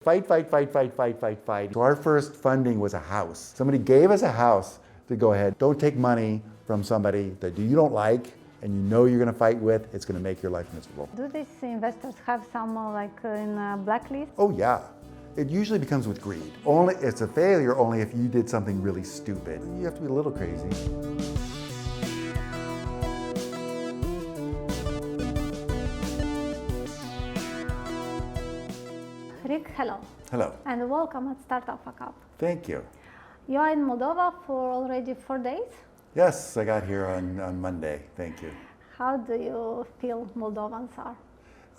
Fight, fight, fight, fight, fight, fight, fight. So our first funding was a house. Somebody gave us a house to go ahead. Don't take money from somebody that you don't like and you know you're going to fight with. It's going to make your life miserable. Do these investors have some in a blacklist? Oh yeah. It usually becomes with greed. It's a failure only if you did something really stupid. You have to be a little crazy. Rick, hello. Hello. And welcome at Startup Ckup. Thank you. You are in Moldova for already 4 days? Yes, I got here on Monday. Thank you. How do you feel Moldovans are?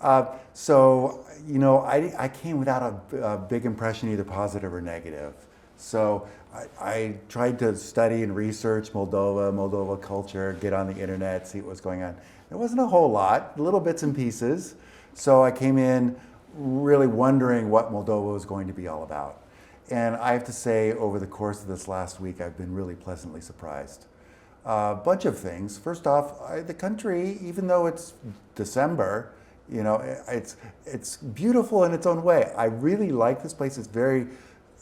I came without a big impression, either positive or negative. So I tried to study and research Moldova culture, get on the internet, see what was going on. There wasn't a whole lot, little bits and pieces. So I came in really wondering what Moldova was going to be all about. And I have to say, over the course of this last week, I've been really pleasantly surprised. A bunch of things. First off, the country, even though it's December, it's beautiful in its own way. I really like this place. It's very,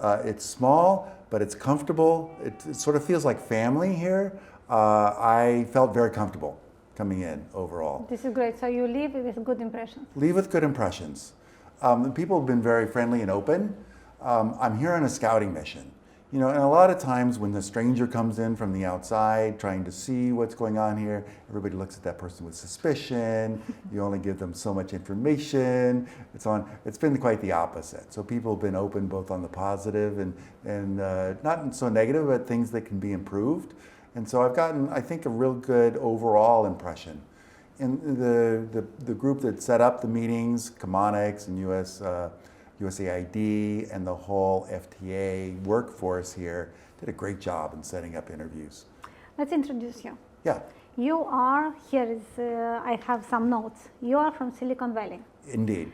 it's small, but it's comfortable. It sort of feels like family here. I felt very comfortable coming in overall. This is great. So you leave with good impressions. Leave with good impressions. The people have been very friendly and open. I'm here on a scouting mission. And a lot of times when the stranger comes in from the outside trying to see what's going on here, everybody looks at that person with suspicion. You only give them so much information. It's been quite the opposite. So people have been open both on the positive and not so negative, but things that can be improved. And so I've gotten, I think, a real good overall impression. And the group that set up the meetings, Comonix and USAID and the whole FTA workforce here did a great job in setting up interviews. Let's introduce you. Yeah. You are, I have some notes. You are from Silicon Valley. Indeed.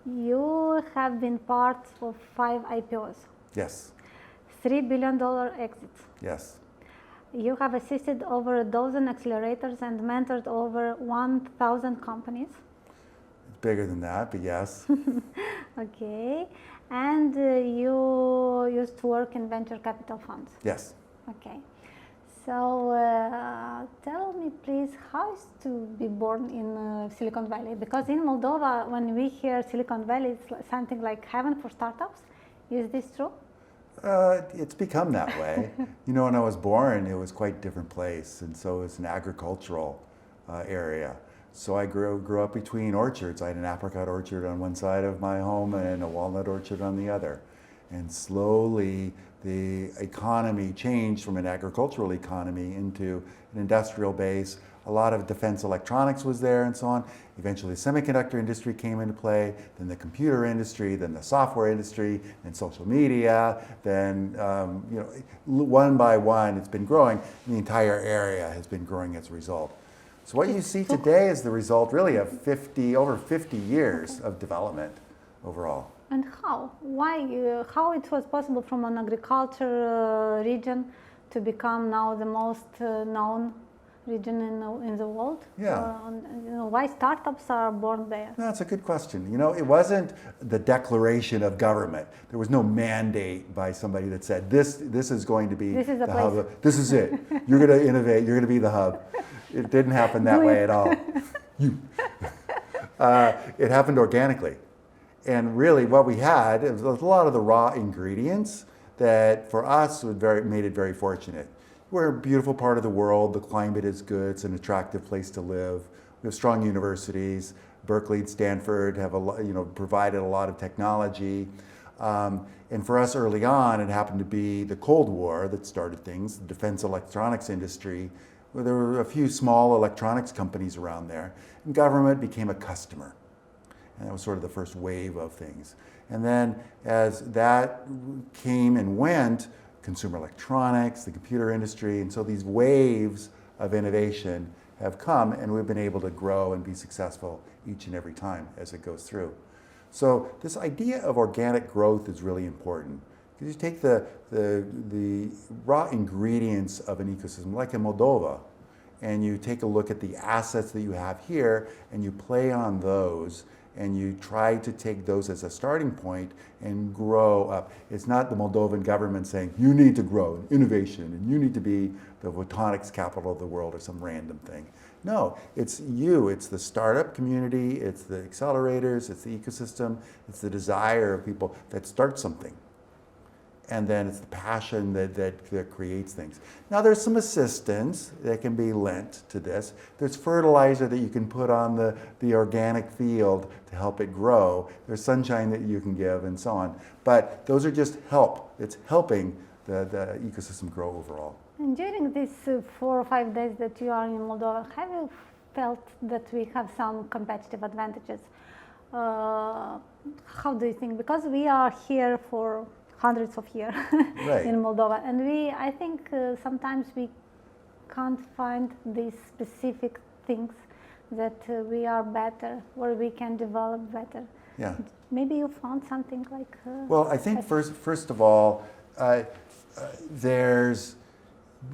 You have been part of 5 IPOs. Yes. $3 billion exits. Yes. You have assisted over 12 accelerators and mentored over 1,000 companies. Bigger than that, but yes. Okay. And you used to work in venture capital funds. Yes. Okay. So tell me, please, how is to be born in Silicon Valley? Because in Moldova, when we hear Silicon Valley, it's something like heaven for startups. Is this true? It's become that way. When I was born, it was quite a different place, and so it's an agricultural area. So I grew up between orchards. I had an apricot orchard on one side of my home and a walnut orchard on the other. And slowly the economy changed from an agricultural economy into an industrial base. A lot of defense electronics was there and so on. Eventually the semiconductor industry came into play, then the computer industry, then the software industry, then social media, then one by one it's been growing. The entire area has been growing as a result. So what you see today is the result really of over 50 years of development overall. And how? How it was possible from an agriculture region to become now the most known region in the world? Yeah. Why startups are born there? That's a good question. It wasn't the declaration of government. There was no mandate by somebody that said, this is going to be the hub. This is it. You're going to innovate. You're going to be the hub. It didn't happen that way at all. It happened organically. And really what we had was a lot of the raw ingredients that for us made it very fortunate. We're a beautiful part of the world. The climate is good. It's an attractive place to live. We have strong universities. Berkeley and Stanford have provided a lot of technology. And for us early on, it happened to be the Cold War that started things, the defense electronics industry. There were a few small electronics companies around there, and government became a customer. And that was sort of the first wave of things. And then as that came and went, consumer electronics, the computer industry, and so these waves of innovation have come, and we've been able to grow and be successful each and every time as it goes through. So this idea of organic growth is really important. Because you take the raw ingredients of an ecosystem, like in Moldova, and you take a look at the assets that you have here, and you play on those, and you try to take those as a starting point and grow up. It's not the Moldovan government saying, you need to grow innovation and you need to be the photonics capital of the world or some random thing. No, it's you, it's the startup community, it's the accelerators, it's the ecosystem, it's the desire of people that start something. And then it's the passion that creates things. Now there's some assistance that can be lent to this. There's fertilizer that you can put on the organic field to help it grow. There's sunshine that you can give and so on. But those are just help. It's helping the ecosystem grow overall. And during these 4 or 5 days that you are in Moldova, have you felt that we have some competitive advantages? How do you think? Because we are here for hundreds of years Right. in Moldova, and I think sometimes we can't find these specific things that we are better, where we can develop better. Yeah. Maybe you found something like. Well, I think first of all, there's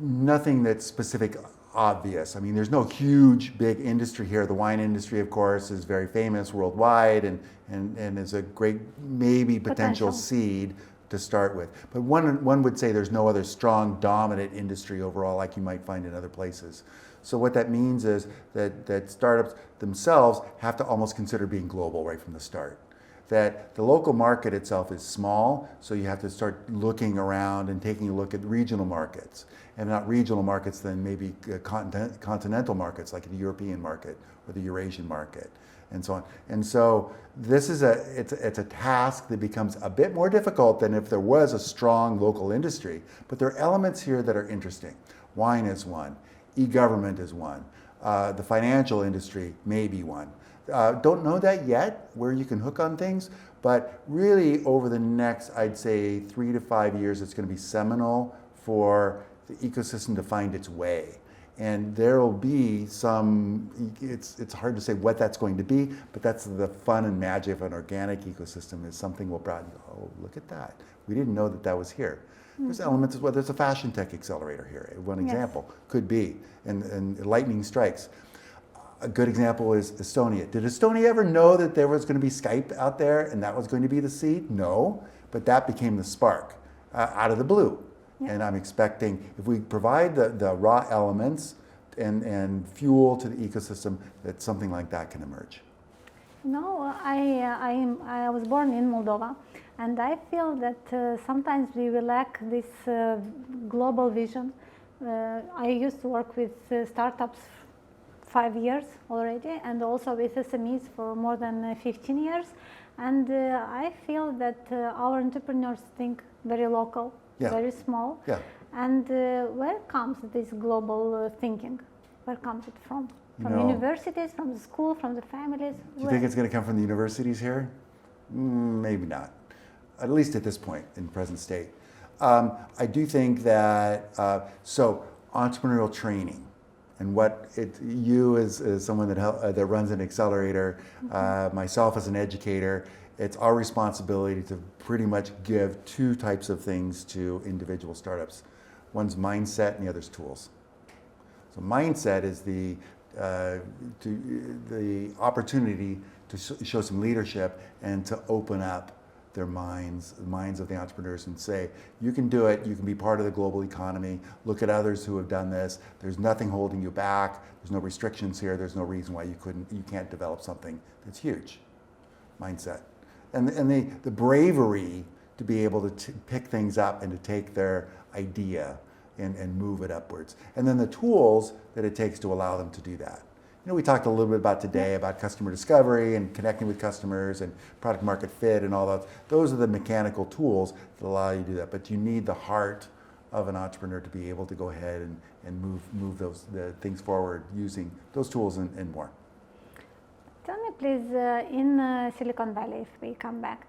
nothing that's specific obvious. I mean, there's no huge, big industry here. The wine industry, of course, is very famous worldwide and is a great, maybe potential seed to start with. But one would say there's no other strong, dominant industry overall like you might find in other places. So what that means is that startups themselves have to almost consider being global right from the start. That the local market itself is small, so you have to start looking around and taking a look at regional markets. And not regional markets, then maybe continental markets like the European market or the Eurasian market and so on. And so this is it's a task that becomes a bit more difficult than if there was a strong local industry. But there are elements here that are interesting. Wine is one. E-government is one. The financial industry may be one. Don't know that yet, where you can hook on things, but really over the next, I'd say 3 to 5 years, it's going to be seminal for the ecosystem to find its way. And there will be some, it's hard to say what that's going to be, but that's the fun and magic of an organic ecosystem, is something we'll probably, oh, look at that. We didn't know that was here. There's elements as well. There's a fashion tech accelerator here. One example could be, and lightning strikes. A good example is Estonia. Did Estonia ever know that there was going to be Skype out there and that was going to be the seed? No, but that became the spark out of the blue. Yeah. And I'm expecting if we provide the raw elements and fuel to the ecosystem, that something like that can emerge. No, I was born in Moldova, and I feel that sometimes we will lack this global vision. I used to work with startups 5 years already, and also with SMEs for more than 15 years. And I feel that our entrepreneurs think very local, very small. Yeah. And where comes this global thinking? Where comes it from? From universities, from the school, from the families? Do you think it's going to come from the universities here? Maybe not, at least at this point in present state. I do think that, so entrepreneurial training, and what you as someone that runs an accelerator, myself as an educator, it's our responsibility to pretty much give 2 types of things to individual startups. One's mindset and the other's tools. So mindset is the opportunity to show some leadership and to open up their minds, the minds of the entrepreneurs, and say, you can do it, you can be part of the global economy, look at others who have done this, there's nothing holding you back, there's no restrictions here, there's no reason why you can't develop something that's huge. Mindset. And the bravery to be able to pick things up and to take their idea and move it upwards. And then the tools that it takes to allow them to do that. You know, we talked a little bit about today about customer discovery and connecting with customers and product market fit and all that. Those are the mechanical tools that allow you to do that. But you need the heart of an entrepreneur to be able to go ahead and move the things forward using those tools and more. Tell me please, in Silicon Valley, if we come back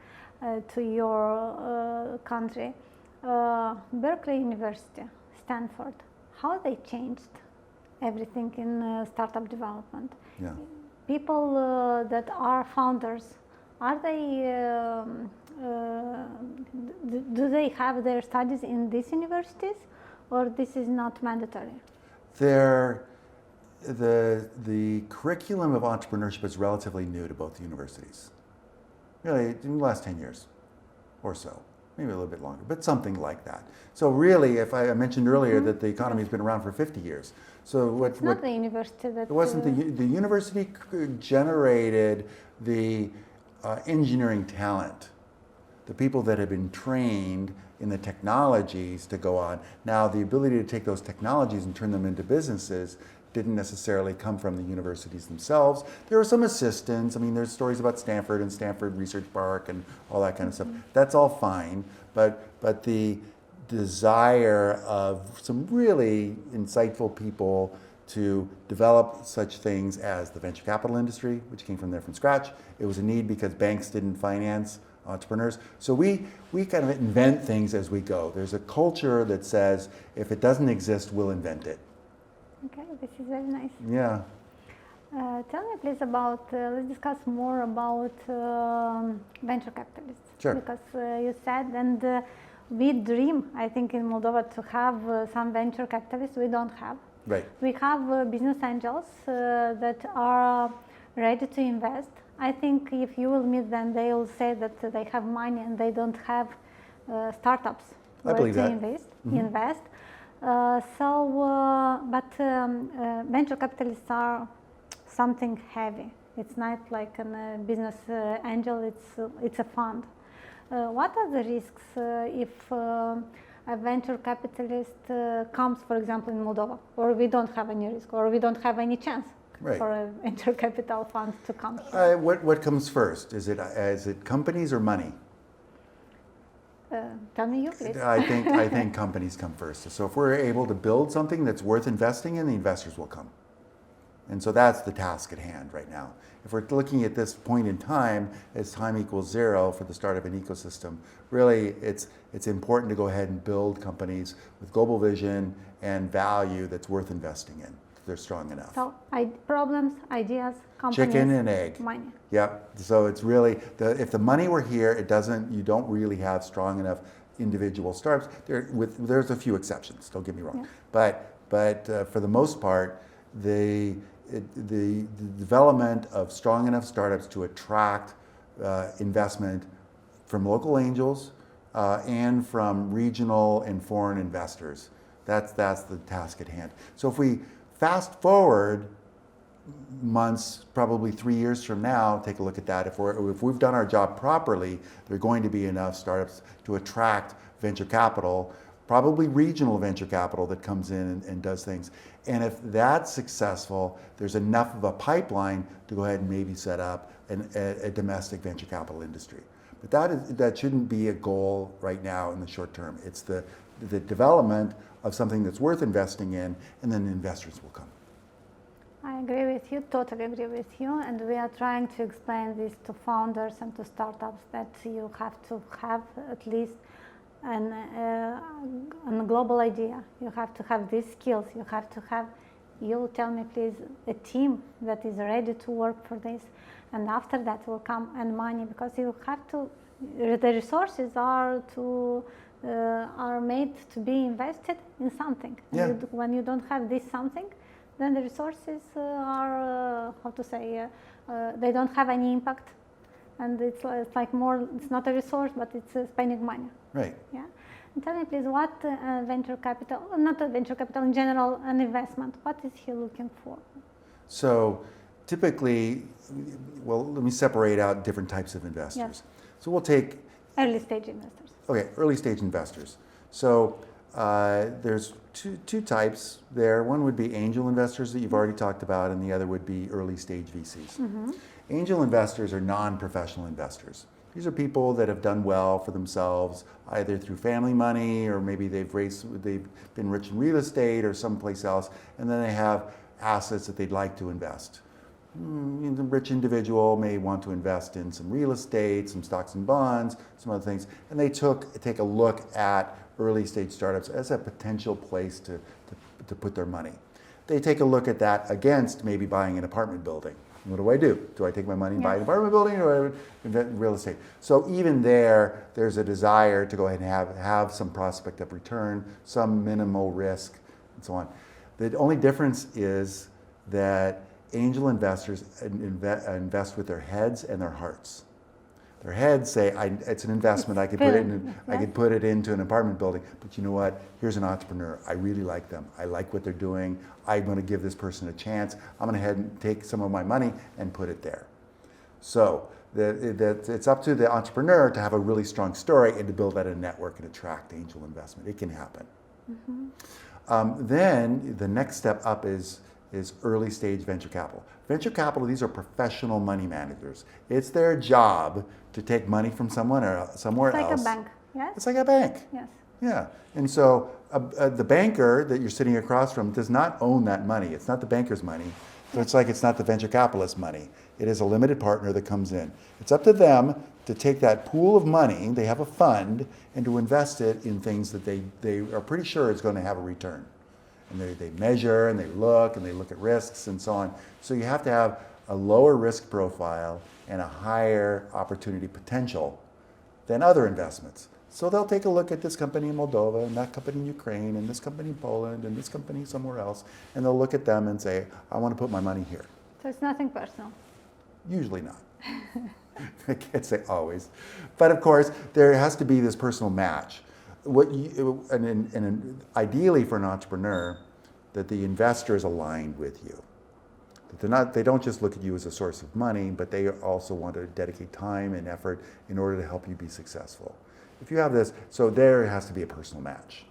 to your country, Berkeley University, Stanford, how they changed everything in startup development. Yeah. People that are founders, are they, do they have their studies in these universities, or this is not mandatory? the curriculum of entrepreneurship is relatively new to both universities. Really, in the last 10 years or so, maybe a little bit longer, but something like that. So really, if I mentioned earlier that the economy has been around for 50 years. So it's not the university that... It wasn't the university generated the engineering talent, the people that have been trained in the technologies to go on. Now, the ability to take those technologies and turn them into businesses didn't necessarily come from the universities themselves. There were some assistants. I mean, there's stories about Stanford and Stanford Research Park and all that kind of stuff. That's all fine, but the desire of some really insightful people to develop such things as the venture capital industry, which came from there from scratch. It was a need because banks didn't finance entrepreneurs. So we kind of invent things as we go. There's a culture that says, if it doesn't exist, we'll invent it. Okay, this is very nice. Yeah. Tell me please about, let's discuss more about venture capitalists. Sure. Because you said, and we dream, I think, in Moldova to have some venture capitalists. We don't have. Right. We have business angels that are ready to invest. I think if you will meet them, they will say that they have money and they don't have startups I believe that. invest. But venture capitalists are something heavy. It's not like a business angel, it's a fund. What are the risks if a venture capitalist comes, for example, in Moldova, or we don't have any risk, or we don't have any chance for a venture capital fund to come here? What comes first? Is it companies or money? Tell me you, please. I think companies come first. So if we're able to build something that's worth investing in, the investors will come. And so that's the task at hand right now. If we're looking at this point in time as time equals 0 for the start of an ecosystem, really it's important to go ahead and build companies with global vision and value that's worth investing in. They're strong enough. So problems, ideas, companies, chicken and egg. Money. Yep. So it's really if the money were here, you don't really have strong enough individual startups. There's a few exceptions. Don't get me wrong. Yeah. But for the most part, the development of strong enough startups to attract investment from local angels and from regional and foreign investors. That's the task at hand. So if we fast forward months, probably 3 years from now, take a look at that. If we've done our job properly, there are going to be enough startups to attract venture capital, probably regional venture capital that comes in and does things. And if that's successful, there's enough of a pipeline to go ahead and maybe set up a domestic venture capital industry. But that shouldn't be a goal right now in the short term. It's the development of something that's worth investing in, and then investors will come. I agree with you, totally agree with you, and we are trying to explain this to founders and to startups that you have to have at least a global idea. You have to have these skills. You have to have, you tell me please, a team that is ready to work for this, and after that will come and money, because you have to, the resources are made to be invested in something. Yeah. When you don't have this something, then the resources are, they don't have any impact. And it's like more, it's not a resource, but it's spending money. Right. Yeah. And tell me please, what venture capital, not a venture capital in general, an investment, what is he looking for? So typically, well, let me separate out different types of investors. Yes. So we'll take early stage investors. Okay, early stage investors. So there's two types there. One would be angel investors that you've already talked about, and the other would be early stage VCs. Mm-hmm. Angel investors are non-professional investors. These are people that have done well for themselves, either through family money, or maybe they've been rich in real estate or someplace else, and then they have assets that they'd like to invest. The rich individual may want to invest in some real estate, some stocks and bonds, some other things, and they take a look at early stage startups as a potential place to put their money. They take a look at that against maybe buying an apartment building. What do I do? Do I take my money and buy an apartment building, or do I invest in real estate? So even there's a desire to go ahead and have some prospect of return, some minimal risk, and so on. The only difference is that angel investors invest with their heads and their hearts. Their heads say, it's an investment, I could put it into an apartment building, but you know what, here's an entrepreneur, I really like them, I like what they're doing, I'm going to give this person a chance, I'm going to head and take some of my money and put it there. So it's up to the entrepreneur to have a really strong story and to build out a network and attract angel investment. It can happen. Then the next step up is early stage venture capital. Venture capital, these are professional money managers. It's their job to take money from someone or somewhere else. It's like a bank, yes? It's like a bank. Yes. Yeah. And so the banker that you're sitting across from does not own that money. It's not the banker's money. So it's like it's not the venture capitalist's money. It is a limited partner that comes in. It's up to them to take that pool of money, they have a fund, and to invest it in things that they are pretty sure is going to have a return. And they measure and they look at risks and so on. So you have to have a lower risk profile and a higher opportunity potential than other investments. So they'll take a look at this company in Moldova and that company in Ukraine and this company in Poland and this company somewhere else, and they'll look at them and say, I want to put my money here. So it's nothing personal. Usually not. I can't say always. But of course, there has to be this personal match. Ideally for an entrepreneur, that the investor is aligned with you. That they don't just look at you as a source of money, but they also want to dedicate time and effort in order to help you be successful. If you have this, so there has to be a personal match.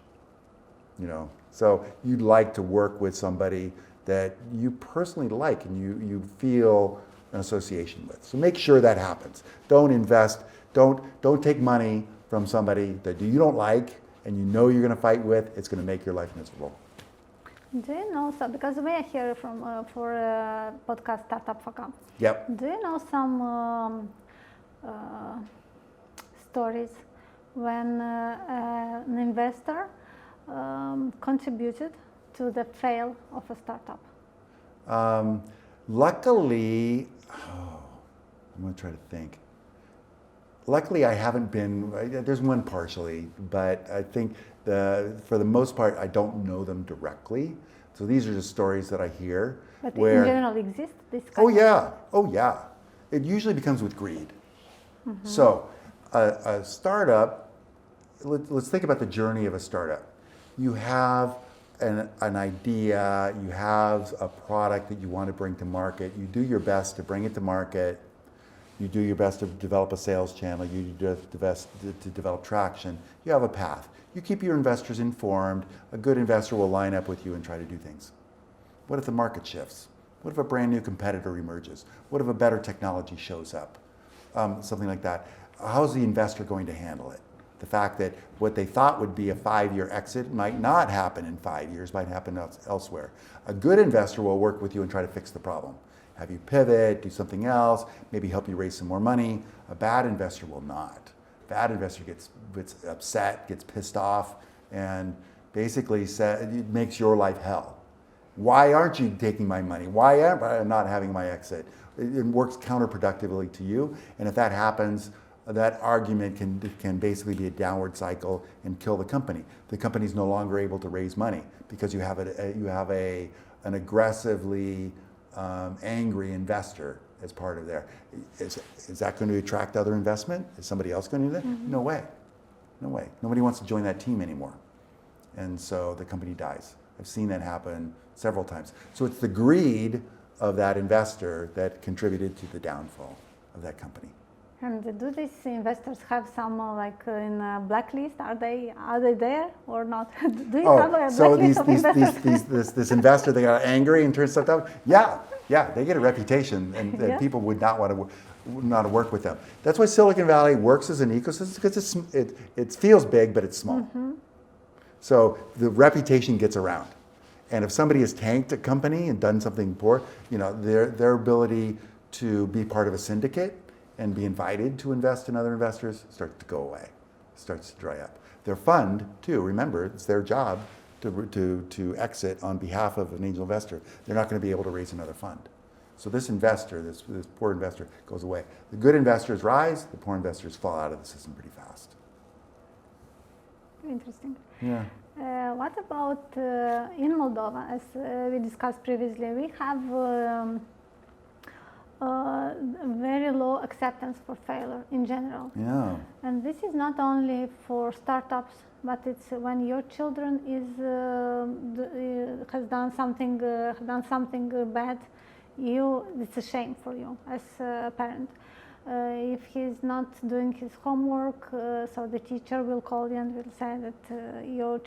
So you'd like to work with somebody that you personally like and you feel an association with. So make sure that happens. Don't invest, don't take money from somebody that you don't like and you know you're going to fight with. It's going to make your life miserable. Do you know, so because we are here for podcast Startup Ckup. Yep. Do you know some stories when an investor contributed to the fail of a startup? Luckily, I'm going to try to think. Luckily, I haven't been, there's one partially, but I think for the most part, I don't know them directly. So these are just stories that I hear. But in general, exist this kind Oh yeah. It usually becomes with greed. Mm-hmm. So a startup, let's think about the journey of a startup. You have an idea, you have a product that you want to bring to market, you do your best to bring it to market, you do your best to develop a sales channel, you do your best to develop traction, you have a path. You keep your investors informed, a good investor will line up with you and try to do things. What if the market shifts? What if a brand new competitor emerges? What if a better technology shows up? Something like that. How's the investor going to handle it? The fact that what they thought would be a 5-year exit might not happen in 5 years, might happen elsewhere. A good investor will work with you and try to fix the problem. Have you pivot, do something else, maybe help you raise some more money. A bad investor will not. A bad investor gets upset, gets pissed off, and basically it makes your life hell. Why aren't you taking my money? Why am I not having my exit? It works counterproductively to you, and if that happens, that argument can basically be a downward cycle and kill the company. The company's no longer able to raise money because you have an aggressively angry investor as part of there. Is that going to attract other investment? Is somebody else going to do that? Mm-hmm. No way. Nobody wants to join that team anymore. And so the company dies. I've seen that happen several times. So it's the greed of that investor that contributed to the downfall of that company. And do these investors have some in a blacklist? Are they there or not? Do you have a blacklist of investors? This investor, they got angry and turned stuff down? Yeah, they get a reputation, and people would not want to work with them. That's why Silicon Valley works as an ecosystem, because it feels big, but it's small. Mm-hmm. So the reputation gets around. And if somebody has tanked a company and done something poor, their ability to be part of a syndicate and be invited to invest in other investors starts to go away, starts to dry up. Their fund, too, remember, it's their job to exit on behalf of an angel investor. They're not going to be able to raise another fund. So this investor, this poor investor, goes away. The good investors rise, the poor investors fall out of the system pretty fast. interesting. Yeah. What about in Moldova? As we discussed previously, we have very low acceptance for failure in general. Yeah. And this is not only for startups, but it's when your children has done something bad. It's a shame for you as a parent. If he's not doing his homework, so the teacher will call you and will say that your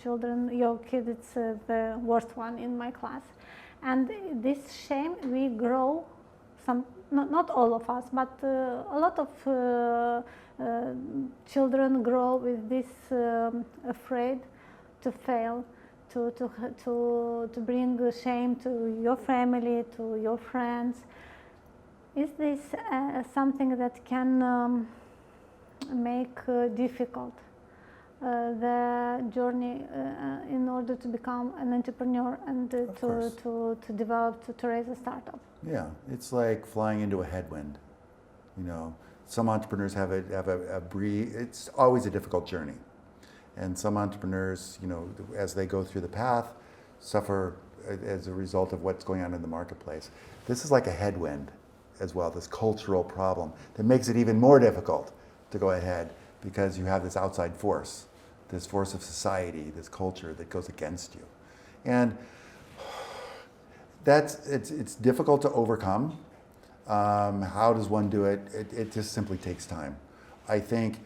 kid is the worst one in my class. And this shame, we grow, not all of us, but a lot of children grow with this afraid to fail, to bring shame to your family, to your friends. Is this something that can make difficult the journey in order to become an entrepreneur and to develop, to raise a startup? Yeah, it's like flying into a headwind. You know, some entrepreneurs have it's always a difficult journey. And some entrepreneurs, you know, as they go through the path, suffer as a result of what's going on in the marketplace. This is like a headwind as well, this cultural problem that makes it even more difficult to go ahead because you have this outside force, this force of society, this culture that goes against you. And it's difficult to overcome. How does one do it? It just simply takes time. I think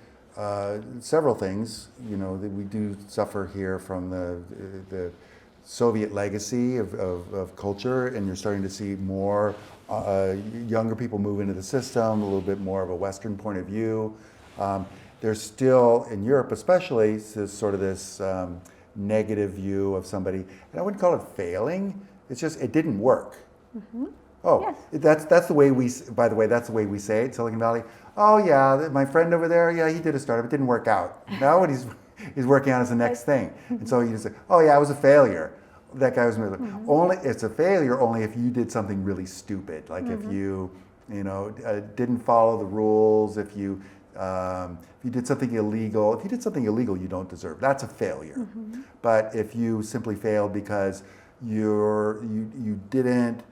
several things, you know, that we do suffer here from the Soviet legacy of culture, and you're starting to see more younger people move into the system, a little bit more of a Western point of view. There's still, in Europe especially, this negative view of somebody, and I wouldn't call it failing, it's just, it didn't work. Mm-hmm. Oh, yes. That's the way by the way, that's the way we say it, Silicon Valley. Oh yeah, my friend over there, yeah, he did a startup, it didn't work out. Now what he's working on is the next thing. And so you just say, oh yeah, I was a failure. That guy was only, it's a failure only if you did something really stupid. Like if you didn't follow the rules, if you did something illegal. If you did something illegal you don't deserve, that's a failure. Mm-hmm. But if you simply failed because you didn't,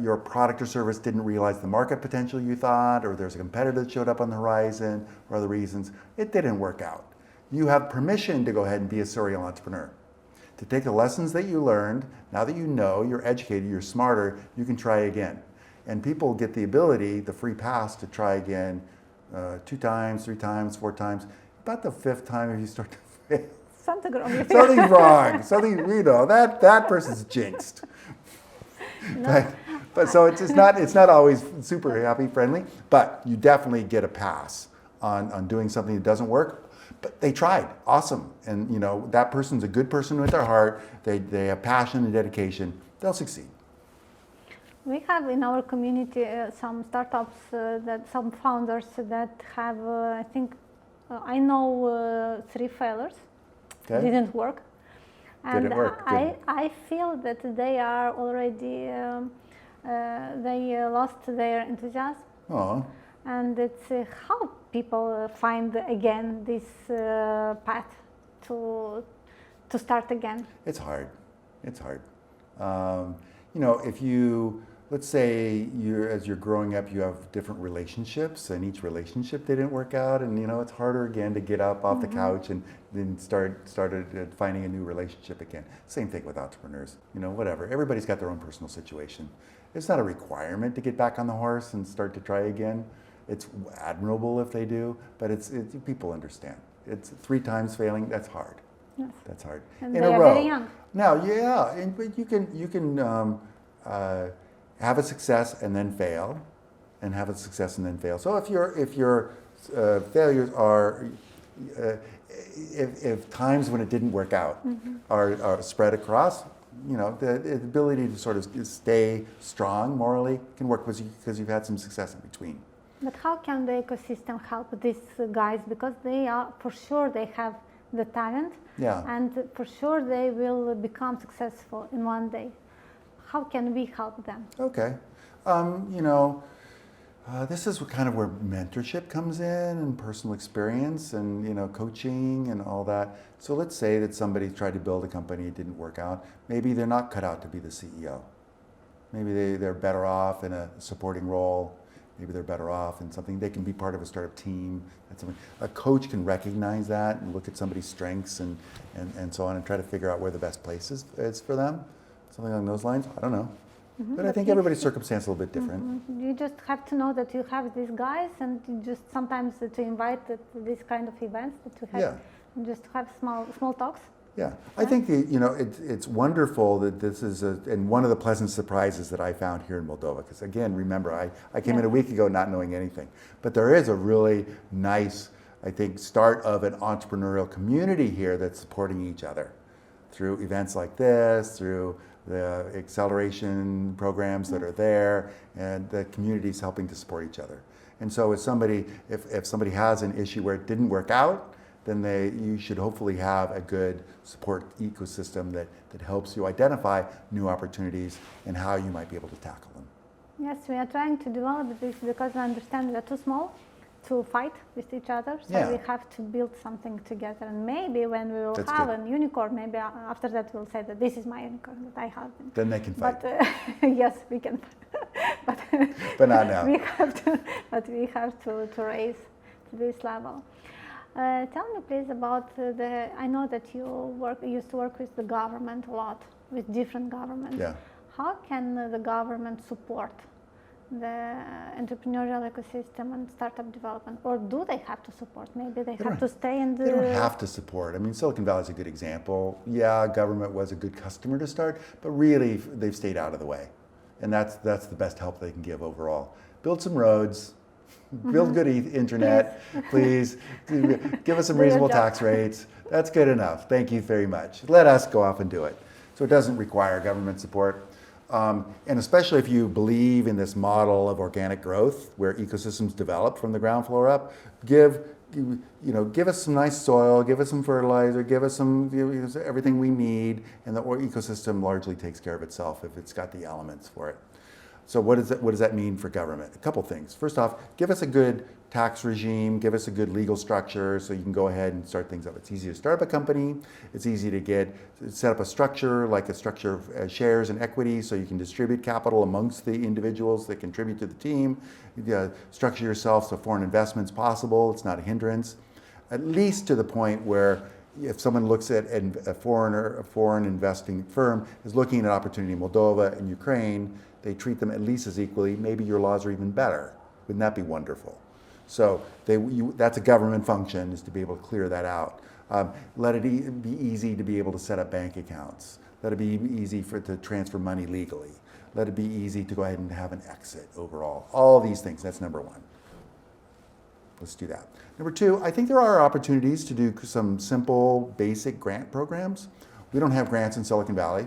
your product or service didn't realize the market potential you thought, or there's a competitor that showed up on the horizon, or other reasons, it didn't work out. You have permission to go ahead and be a serial entrepreneur. To take the lessons that you learned, now that you know, you're educated, you're smarter, you can try again. And people get the ability, the free pass to try again 2 times, 3 times, 4 times. About the 5th time if you start to fail. Something's wrong. Something's wrong. Something, that person's jinxed. No. But so it's not always super happy, friendly, but you definitely get a pass on doing something that doesn't work. But they tried, awesome. And you know, that person's a good person with their heart, they have passion and dedication, they'll succeed. We have in our community some startups, some founders that have, I think, I know 3 failures, didn't work. And didn't work. I feel that they are already, they lost their enthusiasm. Aww. And it's how people find again this path to start again. It's hard. It's hard. You know, if you, let's say as you're growing up, you have different relationships, and each relationship didn't work out, and you know, it's harder again to get up off the couch and then started finding a new relationship again. Same thing with entrepreneurs. You know, whatever. Everybody's got their own personal situation. It's not a requirement to get back on the horse and start to try again. It's admirable if they do, but it's people understand. It's 3 times failing. That's hard. Yes. That's hard. And in they a are row. very young. Now, yeah, but you can have a success and then fail, and have a success and then fail. So if your failures are, if times when it didn't work out are spread across, you know, the ability to sort of stay strong morally can work because you've had some success in between. But how can the ecosystem help these guys? Because they are, for sure, they have the talent, and for sure they will become successful in one day. How can we help them? Okay, you know, This is kind of where mentorship comes in and personal experience and coaching and all that. So let's say that somebody tried to build a company, it didn't work out. Maybe they're not cut out to be the CEO. Maybe they're better off in a supporting role. Maybe they're better off in something. They can be part of a startup team. That's something. A coach can recognize that and look at somebody's strengths and so on and try to figure out where the best place is for them. Something along those lines. I don't know. Mm-hmm. But I think everybody's circumstance is a little bit different. Mm-hmm. You just have to know that you have these guys, and you just sometimes to invite these kind of events that you have, just have small talks. Yeah, I think it's wonderful that this is and one of the pleasant surprises that I found here in Moldova. Because again, remember, I came in a week ago not knowing anything, but there is a really nice, I think, start of an entrepreneurial community here that's supporting each other through events like this, through the acceleration programs that are there, and the community's helping to support each other. And so if somebody has an issue where it didn't work out, then you should hopefully have a good support ecosystem that helps you identify new opportunities and how you might be able to tackle them. Yes, we are trying to develop this because we understand we are too small to fight with each other, so we have to build something together. And maybe when we will have a unicorn, maybe after that we'll say that this is my unicorn that I have. Then they can fight. But yes, we can. but not now. We have to raise to this level. Tell me please about I know that you used to work with the government a lot, with different governments. Yeah. How can the government support the entrepreneurial ecosystem and startup development, or do they have to support? Maybe they have to stay in the... They don't have to support. I mean, Silicon Valley is a good example. Yeah, government was a good customer to start, but really they've stayed out of the way. And that's the best help they can give overall. Build some roads, build good internet, please. Give us some reasonable tax rates. That's good enough. Thank you very much. Let us go off and do it. So it doesn't require government support. And especially if you believe in this model of organic growth where ecosystems develop from the ground floor up, give us some nice soil, give us some fertilizer, give us everything we need, and the ecosystem largely takes care of itself if it's got the elements for it. So what does that mean for government? A couple things. First off, give us a good tax regime, give us a good legal structure so you can go ahead and start things up. It's easy to start up a company. It's easy to set up a structure, like a structure of shares and equity, so you can distribute capital amongst the individuals that contribute to the team. Structure yourself so foreign investment's possible. It's not a hindrance. At least to the point where if someone looks at a foreign investing firm is looking at an opportunity in Moldova and Ukraine, they treat them at least as equally. Maybe your laws are even better. Wouldn't that be wonderful? So that's a government function, is to be able to clear that out. Let it be easy to be able to set up bank accounts. Let it be easy to transfer money legally. Let it be easy to go ahead and have an exit overall. All these things, that's number one. Let's do that. Number two, I think there are opportunities to do some simple, basic grant programs. We don't have grants in Silicon Valley,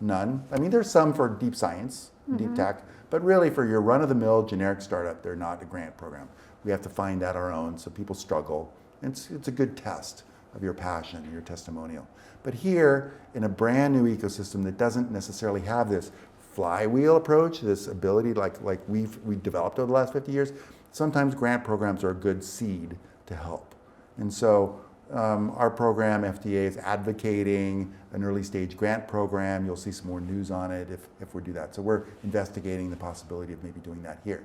none. I mean, there's some for deep science, deep tech, but really for your run-of-the-mill generic startup, they're not a grant program. We have to find that our own, so people struggle. It's a good test of your passion, your testimonial. But here, in a brand new ecosystem that doesn't necessarily have this flywheel approach, this ability like we've developed over the last 50 years, sometimes grant programs are a good seed to help. And so our program, FDA, is advocating an early stage grant program. You'll see some more news on it if we do that. So we're investigating the possibility of maybe doing that here.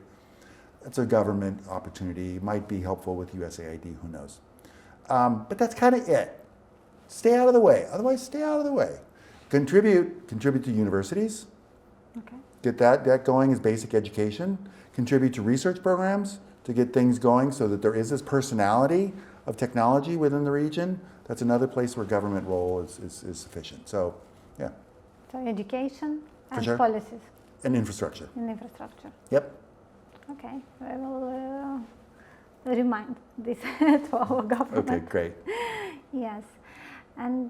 It's a government opportunity. It might be helpful with USAID, who knows. But that's kind of it. Stay out of the way. Otherwise, stay out of the way. Contribute to universities. Okay. Get that going as basic education. Contribute to research programs to get things going so that there is this personality of technology within the region. That's another place where government role is sufficient. So, yeah. So education and sure. policies. And infrastructure. And infrastructure. Yep. Okay, I will remind this to our government. Okay, great. Yes, and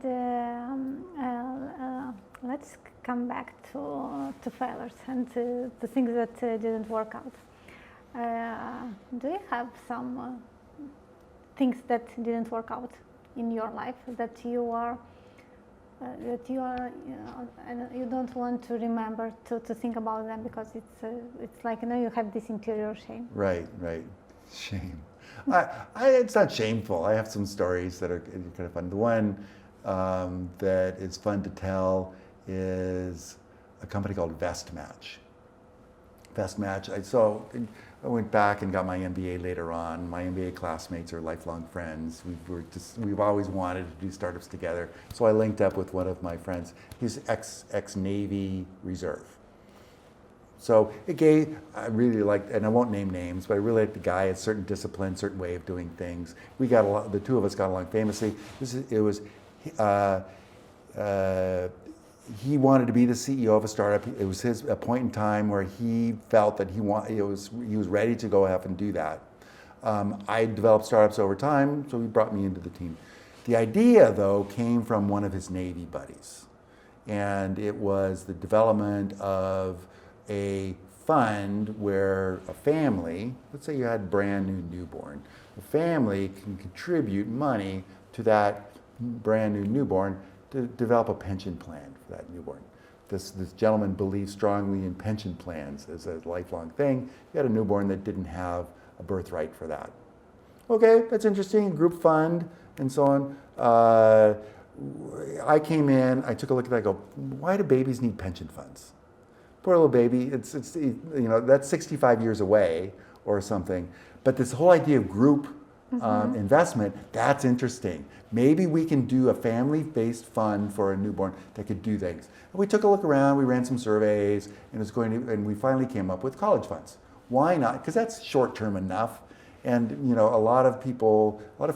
let's come back to failures and to things that didn't work out. Do you have some things that didn't work out in your life that you are that you are, and you don't want to remember to think about them because it's like, you have this interior shame. Right. Shame. It's not shameful. I have some stories that are kind of fun. The one that is fun to tell is a company called Vestmatch. I went back and got my MBA later on. My MBA classmates are lifelong friends. We've always wanted to do startups together. So I linked up with one of my friends. He's ex-Navy Reserve. So I really liked, and I won't name names, but I really liked the guy, a certain discipline, certain way of doing things. The two of us got along famously. He wanted to be the CEO of a startup. It was a point in time where he felt that he was ready to go off and do that. I developed startups over time, so he brought me into the team. The idea, though, came from one of his Navy buddies, and it was the development of a fund where a family, let's say you had a brand new newborn, a family can contribute money to that brand new newborn to develop a pension plan for that newborn. This gentleman believed strongly in pension plans as a lifelong thing. He had a newborn that didn't have a birthright for that. Okay, that's interesting, group fund and so on. I came in, I took a look at that, I go, why do babies need pension funds? Poor little baby, that's 65 years away or something. But this whole idea of group investment, that's interesting. Maybe we can do a family-based fund for a newborn that could do things. And we took a look around, we ran some surveys, and we finally came up with college funds. Why not? Because that's short-term enough. And a lot of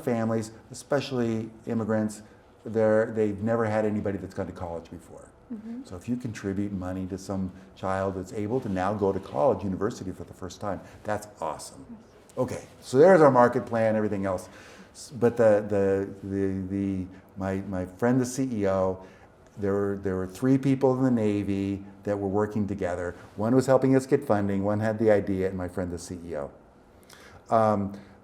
families, especially immigrants, they've never had anybody that's gone to college before. Mm-hmm. So if you contribute money to some child that's able to now go to college, university for the first time, that's awesome. Okay, so there's our market plan, everything else. But my friend, the CEO, there were three people in the Navy that were working together. One was helping us get funding, one had the idea, and my friend, the CEO.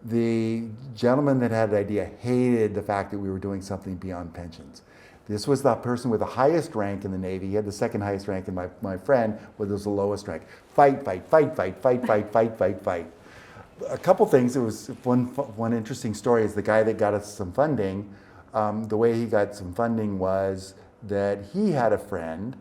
The gentleman that had the idea hated the fact that we were doing something beyond pensions. This was the person with the highest rank in the Navy. He had the second highest rank, and my friend was the lowest rank. Fight. A couple things. It was one interesting story is the guy that got us some funding. The way he got some funding was that he had a friend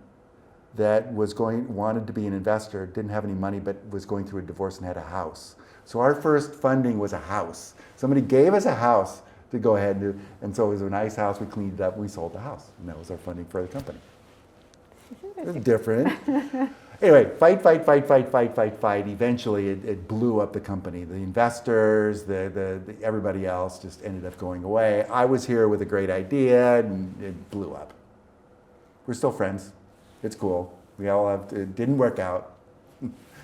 that wanted to be an investor, didn't have any money, but was going through a divorce and had a house. So our first funding was a house. Somebody gave us a house to go ahead and so it was a nice house. We cleaned it up. We sold the house, and that was our funding for the company. It was different. Anyway, fight. Eventually, it blew up the company. The investors, the everybody else just ended up going away. I was here with a great idea, and it blew up. We're still friends. It's cool. We all have. It didn't work out.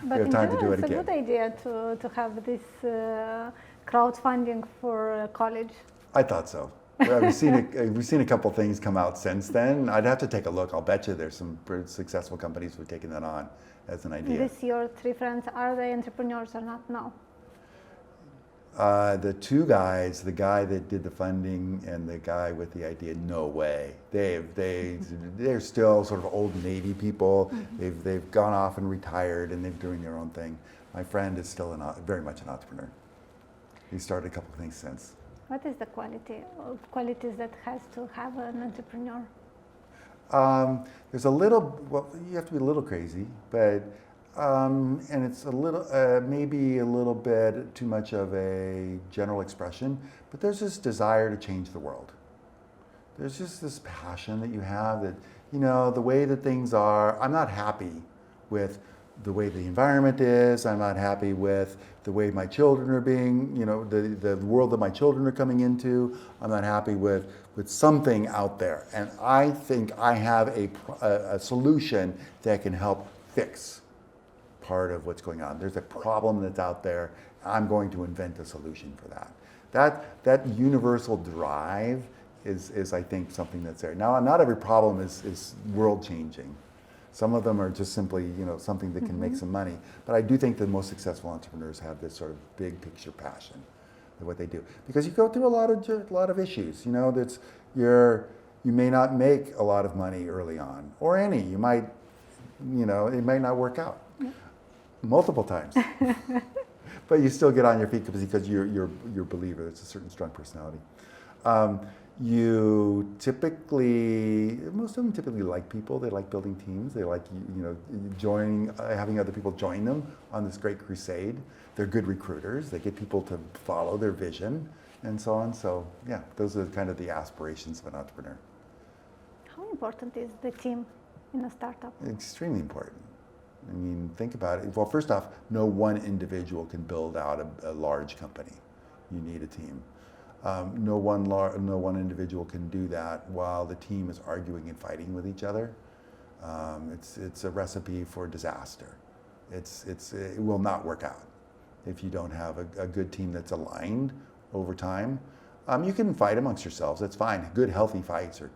But we have time to do it again. It's a good idea to have this crowdfunding for college. I thought so. We've seen a couple things come out since then. I'd have to take a look. I'll bet you there's some pretty successful companies who've taken that on as an idea. Your three friends, are they entrepreneurs or not now? The two guys, the guy that did the funding and the guy with the idea, no way. They're still sort of old Navy people. Mm-hmm. They've gone off and retired and they're doing their own thing. My friend is still very much an entrepreneur. He started a couple of things since. What is the qualities that has to have an entrepreneur? You have to be a little crazy, but and it's maybe a little bit too much of a general expression, but there's this desire to change the world. There's just this passion that you have that, the way that things are, I'm not happy with the way the environment is. I'm not happy with the way my children are being, the world that my children are coming into. I'm not happy with something out there. And I think I have a solution that can help fix part of what's going on. There's a problem that's out there. I'm going to invent a solution for that. That universal drive is I think something that's there. Now, not every problem is world changing. Some of them are just simply, something that can make some money. But I do think the most successful entrepreneurs have this sort of big picture passion of what they do. Because you go through a lot of issues. You may not make a lot of money early on, or any. You might, it might not work out multiple times. But you still get on your feet because you're a believer. It's a certain strong personality. Most of them typically like people. They like building teams. They like having other people join them on this great crusade. They're good recruiters. They get people to follow their vision and so on. So yeah, those are kind of the aspirations of an entrepreneur. How important is the team in a startup? Extremely important. I mean, think about it. Well, first off, no one individual can build out a large company. You need a team. No one individual can do that while the team is arguing and fighting with each other. It's a recipe for disaster. It will not work out if you don't have a good team that's aligned over time. You can fight amongst yourselves. That's fine. Good, healthy fights are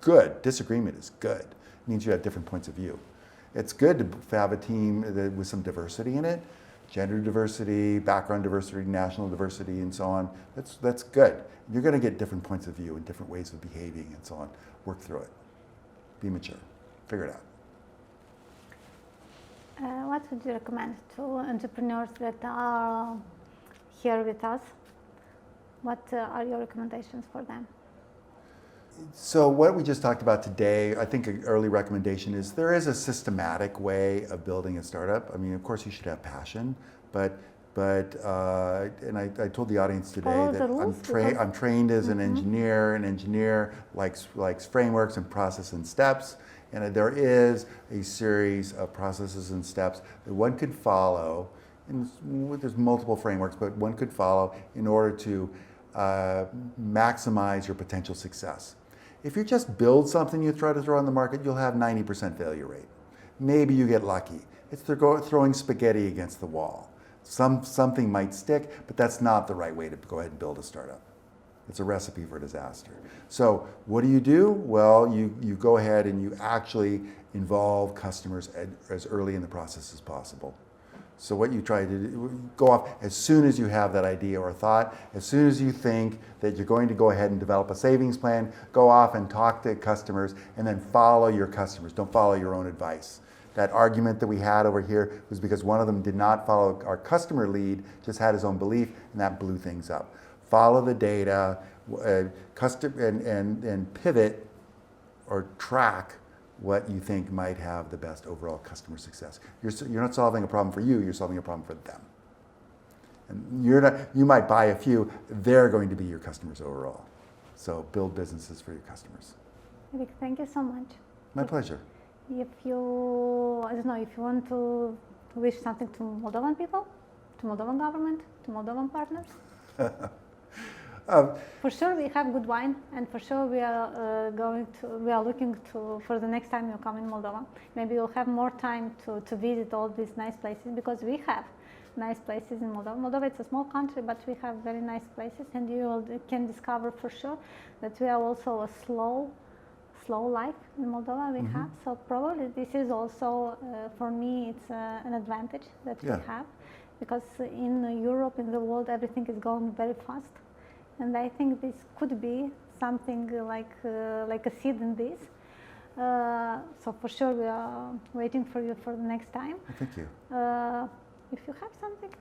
good. Disagreement is good. It means you have different points of view. It's good to have a team with some diversity in it. Gender diversity, background diversity, national diversity, and so on. That's good. You're going to get different points of view and different ways of behaving and so on. Work through it. Be mature. Figure it out. What would you recommend to entrepreneurs that are here with us? What are your recommendations for them? So what we just talked about today, I think an early recommendation is there is a systematic way of building a startup. I mean, of course, you should have passion, but and I told the audience today that I'm trained as an engineer. An engineer likes frameworks and process and steps, and there is a series of processes and steps that one could follow. And there's multiple frameworks, but one could follow in order to maximize your potential success. If you just build something you try to throw on the market, you'll have 90% failure rate. Maybe you get lucky. It's throwing spaghetti against the wall. Something might stick, but that's not the right way to go ahead and build a startup. It's a recipe for disaster. So what do? Well, you go ahead and you actually involve customers as early in the process as possible. So what you try to do, go off as soon as you have that idea or thought, as soon as you think that you're going to go ahead and develop a savings plan, go off and talk to customers and then follow your customers. Don't follow your own advice. That argument that we had over here was because one of them did not follow our customer lead, just had his own belief, and that blew things up. Follow the data, and pivot or track what you think might have the best overall customer success. You're not solving a problem for you, you're solving a problem for them. And you might buy a few, they're going to be your customers overall. So build businesses for your customers. Eric, thank you so much. My pleasure. If you want to wish something to Moldovan people, to Moldovan government, to Moldovan partners? For sure we have good wine, and for sure we are looking for the next time you come in Moldova. Maybe you'll have more time to visit all these nice places, because we have nice places in Moldova. Moldova is a small country, but we have very nice places, and you can discover for sure that we are also a slow life in Moldova we have. So probably this is also, for me, it's an advantage that we have, because in Europe, in the world, everything is going very fast. And I think this could be something like a seed in this. So for sure we are waiting for you for the next time. Thank you. If you have something?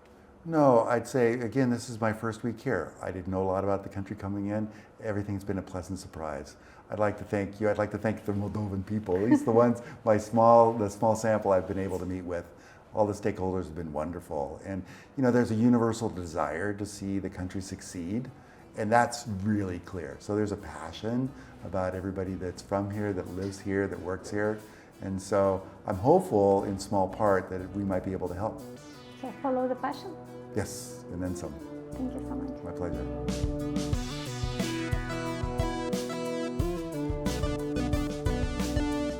No, I'd say, again, this is my first week here. I didn't know a lot about the country coming in. Everything's been a pleasant surprise. I'd like to thank you. I'd like to thank the Moldovan people, at least the ones, the small sample I've been able to meet with. All the stakeholders have been wonderful. And, there's a universal desire to see the country succeed. And that's really clear. So there's a passion about everybody that's from here, that lives here, that works here. And so I'm hopeful in small part that we might be able to help. So follow the passion? Yes, and then some. Thank you so much. My pleasure.